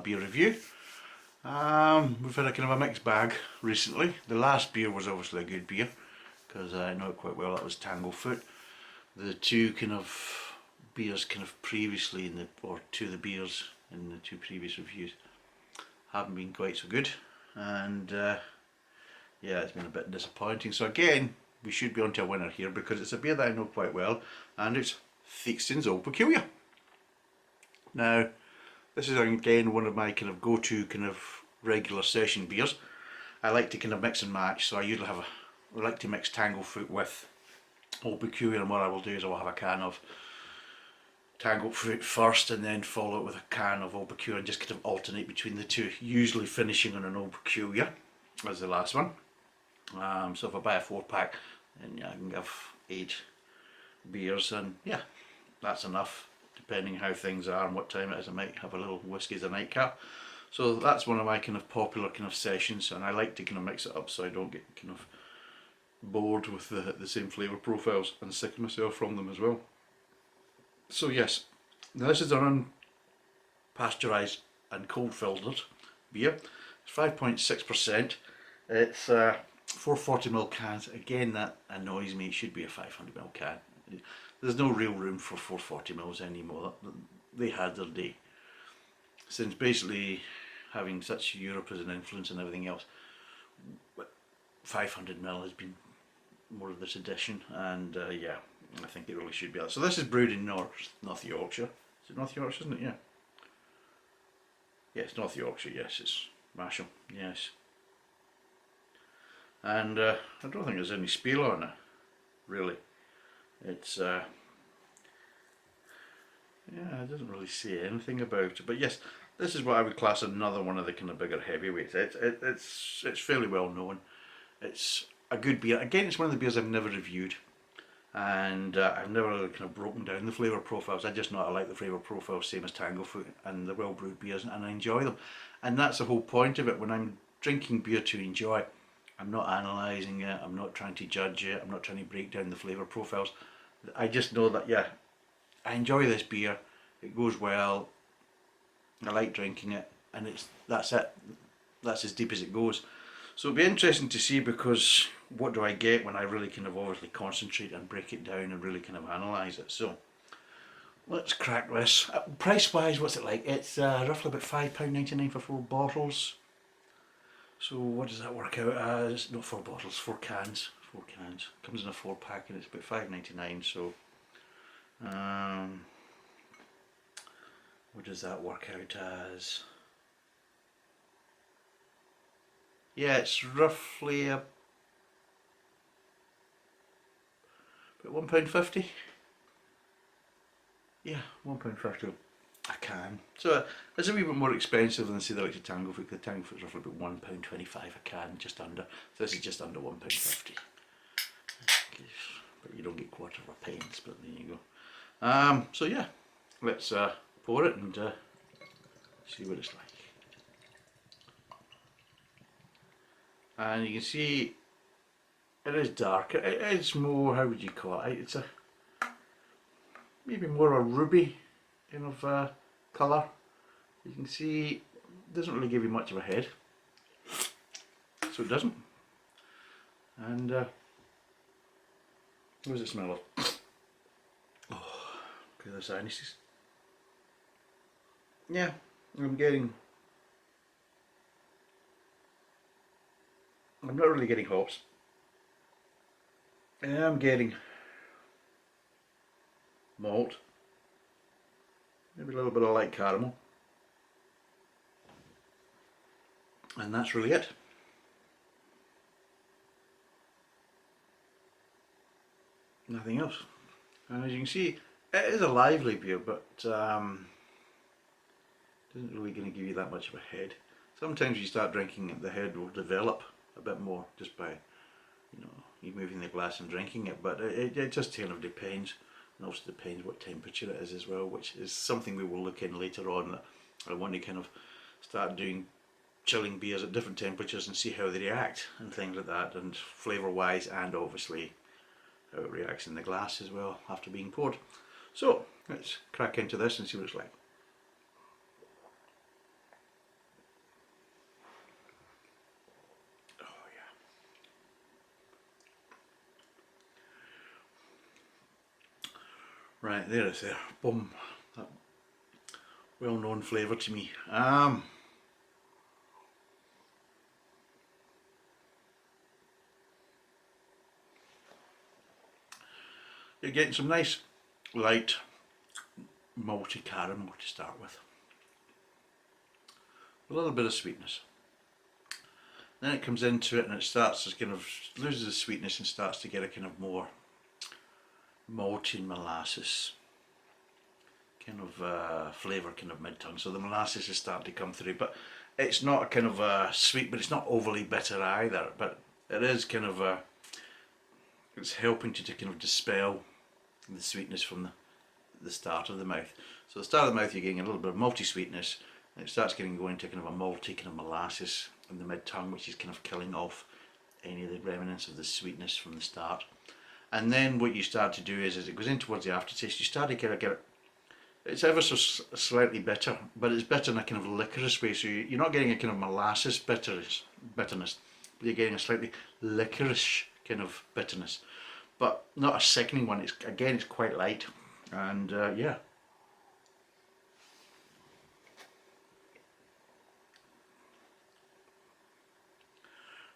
beer review. We've had a kind of a mixed bag recently. The last beer was obviously a good beer because I know it quite well. That was Tanglefoot. The two kind of beers kind of previously or two of the beers in the two previous reviews haven't been quite so good, and yeah, it's been a bit disappointing. So again, we should be onto a winner here because it's a beer that I know quite well, and it's Theakston's Old Peculier. Now, this is again one of my kind of go-to kind of regular session beers. I like to kind of mix and match, so I usually I like to mix Tanglefoot with Old Peculier, and what I will do is I will have a can of Tanglefoot first and then follow it with a can of Old Peculier and just kind of alternate between the two, usually finishing on an Old Peculier as the last one. So if I buy a 4-pack, then yeah, I can have 8 beers, and yeah, that's enough. Depending how things are and what time it is, I might have a little whiskey as a nightcap. So that's one of my kind of popular kind of sessions, and I like to kind of mix it up so I don't get kind of bored with the same flavour profiles and sick myself from them as well. So yes, now this is an unpasteurised and cold filtered beer. It's 5.6%. It's 440ml cans. Again, that annoys me. It should be a 500ml can. There's no real room for 440mls anymore. They had their day. Since basically having such Europe as an influence and everything else, 500ml has been more of the tradition, and yeah, I think it really should be that. So this is brewed in North Yorkshire. Is it North Yorkshire, isn't it? Yeah. Yeah, it's North Yorkshire, yes, it's Masham, yes. And I don't think there's any spiel on it, really. It's yeah, it doesn't really say anything about it, but yes, this is what I would class another one of the kind of bigger heavyweights. It's fairly well known. It's a good beer. Again, it's one of the beers I've never reviewed, and I've never really kind of broken down the flavour profiles. I just know I like the flavour profiles, same as Tanglefoot, and the well brewed beers, and I enjoy them. And that's the whole point of it. When I'm drinking beer to enjoy, I'm not analysing it, I'm not trying to judge it, I'm not trying to break down the flavour profiles. I just know that, yeah, I enjoy this beer, it goes well, I like drinking it, and that's it. That's as deep as it goes. So it'll be interesting to see, because what do I get when I really kind of obviously concentrate and break it down and really kind of analyse it. So let's crack this. Price wise, what's it like? It's roughly about £5.99 for 4 bottles. So what does that work out as? Not 4 bottles, 4 cans. 4 cans. Comes in a 4-pack and it's about £5.99. So what does that work out as? Yeah, it's roughly about £1.50. Yeah, £1.50 a can. So it's a wee bit more expensive than, say, the likes of Tanglefoot. The Tanglefoot's roughly about £1.25 a can, just under. So this is just under £1.50. But you don't get quarter of a pence, but there you go. So yeah, let's pour it and see what it's like. And you can see it is darker. It's more, how would you call it? It's maybe more a ruby kind of colour. You can see it doesn't really give you much of a head, so it doesn't. And what does it smell of? Oh, okay, the sinuses. Yeah, I'm not really getting hops. I am getting malt, maybe a little bit of light caramel, and that's really it. Nothing else. And as you can see, it is a lively beer, but isn't really going to give you that much of a head. Sometimes you start drinking it, the head will develop a bit more just by, you know, you moving the glass and drinking it, but it just kind of depends, and also depends what temperature it is as well, which is something we will look in later on. That I want to kind of start doing chilling beers at different temperatures and see how they react and things like that, and flavour wise, and obviously how it reacts in the glass as well after being poured. So let's crack into this and see what it's like. Right, there it's there. Boom. That well-known flavour to me. You're getting some nice light malty caramel to start with. A little bit of sweetness. Then it comes into it and it starts to kind of loses the sweetness and starts to get a kind of more malty molasses kind of flavour kind of mid-tongue. So the molasses is starting to come through, but it's not a kind of sweet, but it's not overly bitter either. But it is kind of it's helping to kind of dispel the sweetness from the start of the mouth. So the start of the mouth you're getting a little bit of malty sweetness, and it starts getting going to kind of a malty kind of molasses in the mid-tongue, which is kind of killing off any of the remnants of the sweetness from the start. And then what you start to do is, as it goes in towards the aftertaste, you start to kind of get it. It's ever so slightly bitter, but it's bitter in a kind of licorice way. So you're not getting a kind of molasses bitterness, but you're getting a slightly licorice kind of bitterness, but not a sickening one. It's quite light, and yeah.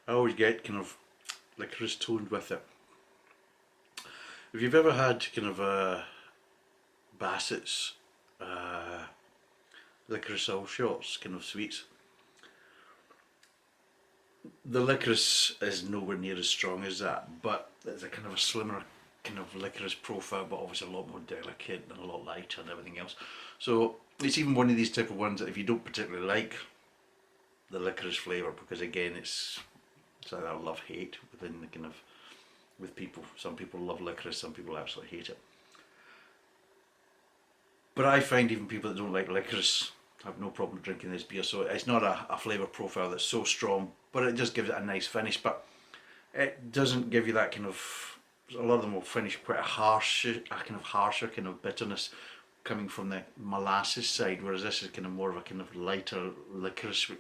I always get kind of licorice toned with it. If you've ever had kind of Bassett's licorice all shots, kind of sweets, the licorice is nowhere near as strong as that, but it's a kind of a slimmer kind of licorice profile, but obviously a lot more delicate and a lot lighter and everything else. So it's even one of these type of ones that if you don't particularly like the licorice flavour, because again it's either love-hate within the kind of, with people. Some people love licorice, some people absolutely hate it. But I find even people that don't like licorice have no problem drinking this beer. So it's not a flavour profile that's so strong, but it just gives it a nice finish. But it doesn't give you that kind of, a lot of them will finish quite a harsher kind of bitterness coming from the molasses side, whereas this is kind of more of a kind of lighter licorice,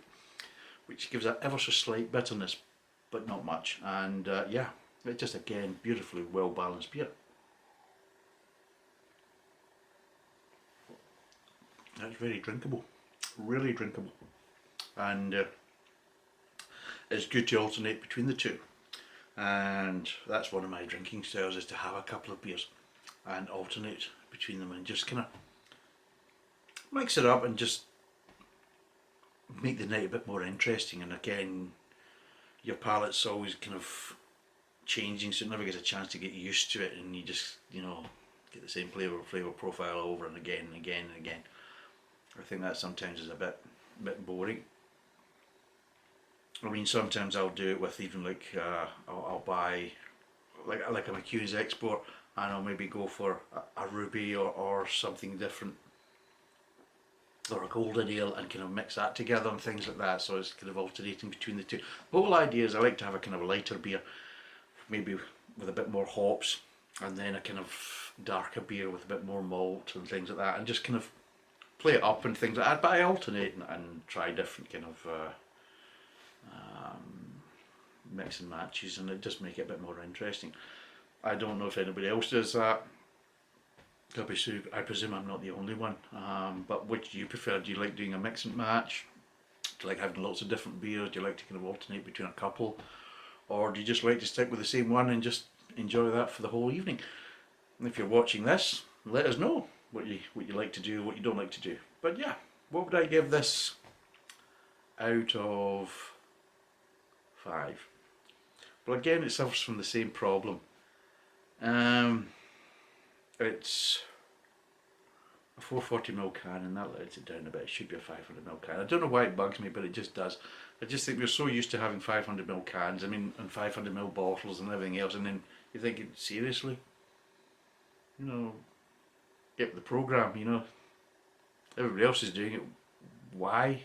which gives that ever so slight bitterness, but not much. And yeah, it's just again beautifully well balanced beer. That's very drinkable, really drinkable, and it's good to alternate between the two. And that's one of my drinking styles, is to have a couple of beers and alternate between them and just kind of mix it up and just make the night a bit more interesting. And again, your palate's always kind of changing, so it never gets a chance to get used to it, and you just, you know, get the same flavour profile over and again and again and again. I think that sometimes is a bit boring. I mean, sometimes I'll do it with even like I'll buy like a McEwen's Export, and I'll maybe go for a ruby or something different, or a golden ale, and kind of mix that together and things like that. So it's kind of alternating between the two. The whole idea is I like to have a kind of a lighter beer, maybe with a bit more hops, and then a kind of darker beer with a bit more malt and things like that, and just kind of play it up and things like that. But I alternate and try different kind of mix and matches, and it just make it a bit more interesting. I don't know if anybody else does that. I presume I'm not the only one. But which do you prefer? Do you like doing a mix and match? Do you like having lots of different beers? Do you like to kind of alternate between a couple? Or do you just like to stick with the same one and just enjoy that for the whole evening? And if you're watching this, let us know what you like to do, what you don't like to do. But yeah, what would I give this out of 5? Well, again, it suffers from the same problem. It's a 440ml can, and that lets it down a bit. It should be a 500ml can. I don't know why it bugs me, but it just does. I just think we're so used to having 500ml cans, I mean, and 500ml bottles and everything else, and then you're thinking, seriously? You know, get with the program, you know. Everybody else is doing it. Why?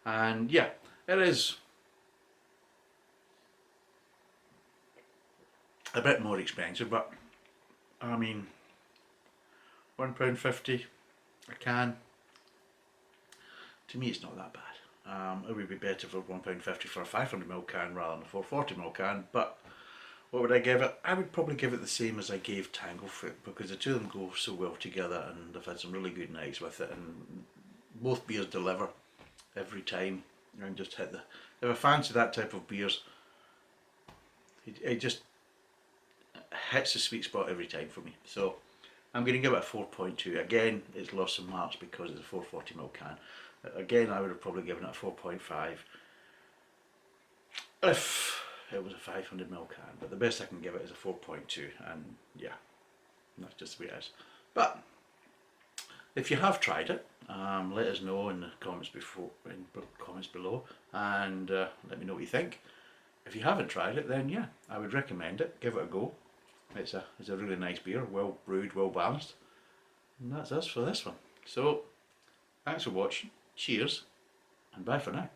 And yeah, it is a bit more expensive, but I mean, £1.50 a can, to me it's not that bad. It would be better for £1.50 for a 500ml can rather than a 440ml can, but What would I give it? I would probably give it the same as I gave Tanglefoot, because the two of them go so well together, and I've had some really good nights with it, and both beers deliver every time, and just hit the. If I fancy that type of beers, it just hits the sweet spot every time for me. So I'm going to give it a 4.2. Again, it's lost some marks because it's a 440ml can. Again, I would have probably given it a 4.5 if it was a 500ml can, but the best I can give it is a 4.2, and yeah, that's just the way it is. But if you have tried it, let us know in the comments below, and let me know what you think. If you haven't tried it, then yeah, I would recommend it. Give it a go. It's a really nice beer, well brewed, well balanced. And that's us for this one. So, thanks for watching. Cheers, and bye for now.